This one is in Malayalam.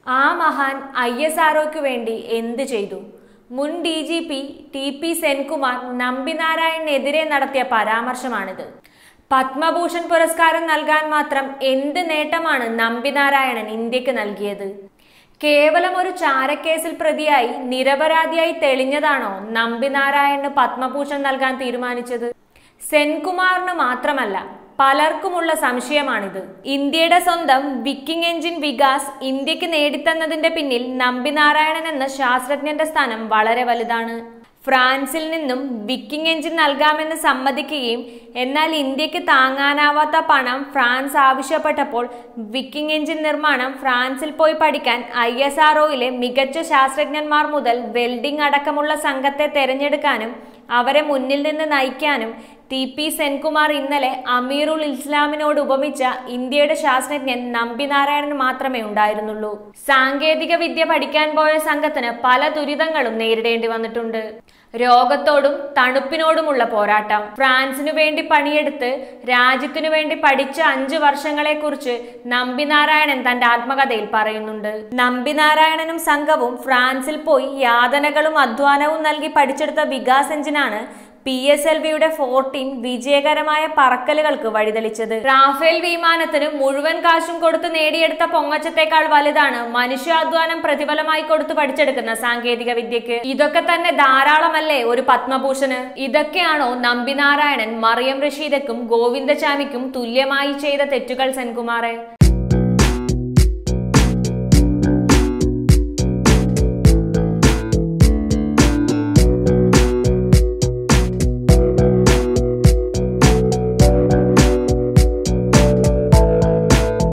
ആ മഹാൻ ISROയ്ക്ക് വേണ്ടി എന്ത് ചെയ്തു? മുൻ DGP TP സെൻകുമാർ നമ്പിനാരായണനെതിരെ നടത്തിയ പരാമർശമാണിത്. പത്മഭൂഷൺ പുരസ്കാരം നൽകാൻ മാത്രം എന്ത് നേട്ടമാണ് നമ്പിനാരായണൻ ഇന്ത്യക്ക് നൽകിയത്? കേവലം ഒരു ചാരക്കേസിൽ പ്രതിയായി നിരപരാധിയായി തെളിഞ്ഞതാണോ നമ്പിനാരായണന് പത്മഭൂഷൺ നൽകാൻ തീരുമാനിച്ചത്? സെൻകുമാറിന് മാത്രമല്ല, പലർക്കുമുള്ള സംശയമാണിത്. ഇന്ത്യയുടെ സ്വന്തം വിക്കിംഗ് എഞ്ചിൻ വികാസ് ഇന്ത്യക്ക് നേടിത്തന്നതിന്റെ പിന്നിൽ നമ്പിനാരായണൻ എന്ന ശാസ്ത്രജ്ഞന്റെ സ്ഥാനം വളരെ വലുതാണ്. ഫ്രാൻസിൽ നിന്നും വിക്കിംഗ് എഞ്ചിൻ നൽകാമെന്ന് സമ്മതിക്കുകയും എന്നാൽ ഇന്ത്യക്ക് താങ്ങാനാവാത്ത പണം ഫ്രാൻസ് ആവശ്യപ്പെട്ടപ്പോൾ വിക്കിംഗ് എഞ്ചിൻ നിർമ്മാണം ഫ്രാൻസിൽ പോയി പഠിക്കാൻ ISROയിലെ മികച്ച ശാസ്ത്രജ്ഞന്മാർ മുതൽ വെൽഡിംഗ് അടക്കമുള്ള സംഘത്തെ തെരഞ്ഞെടുക്കാനും അവരെ മുന്നിൽ നിന്ന് നയിക്കാനും TP സെൻകുമാർ ഇന്നലെ അമീറുൽ ഇസ്ലാമിനോട് ഉപമിച്ച ഇന്ത്യയുടെ ശാസ്ത്രജ്ഞൻ നമ്പിനാരായണൻ മാത്രമേ ഉണ്ടായിരുന്നുള്ളൂ. സാങ്കേതിക വിദ്യ പഠിക്കാൻ പോയ സംഘത്തിന് പല ദുരിതങ്ങളും നേരിടേണ്ടി വന്നിട്ടുണ്ട്. രോഗത്തോടും തണുപ്പിനോടുമുള്ള പോരാട്ടം. ഫ്രാൻസിനു വേണ്ടി പണിയെടുത്ത് രാജ്യത്തിനു വേണ്ടി പഠിച്ച 5 വർഷങ്ങളെക്കുറിച്ച് നമ്പിനാരായണൻ തന്റെ ആത്മകഥയിൽ പറയുന്നുണ്ട്. നമ്പിനാരായണനും സംഘവും ഫ്രാൻസിൽ പോയി യാതനകളും അധ്വാനവും നൽകി പഠിച്ചെടുത്ത വികാസ് എഞ്ചിനാണ് PSLVയുടെ 14 വിജയകരമായ പറക്കലുകൾക്ക് വഴിതെളിച്ചത്. റാഫേൽ വിമാനത്തിന് മുഴുവൻ കാശും കൊടുത്ത് നേടിയെടുത്ത പൊങ്ങച്ചത്തേക്കാൾ വലുതാണ് മനുഷ്യാധ്വാനം പ്രതിഫലമായി കൊടുത്ത് പഠിച്ചെടുക്കുന്ന സാങ്കേതിക വിദ്യക്ക്. ഇതൊക്കെ തന്നെ ധാരാളമല്ലേ ഒരു പത്മഭൂഷണ്? ഇതൊക്കെയാണോ നമ്പിനാരായണൻ മറിയം റഷീദക്കും ഗോവിന്ദചാമിക്കും തുല്യമായി ചെയ്ത തെറ്റുകൾ? സെൻകുമാറെ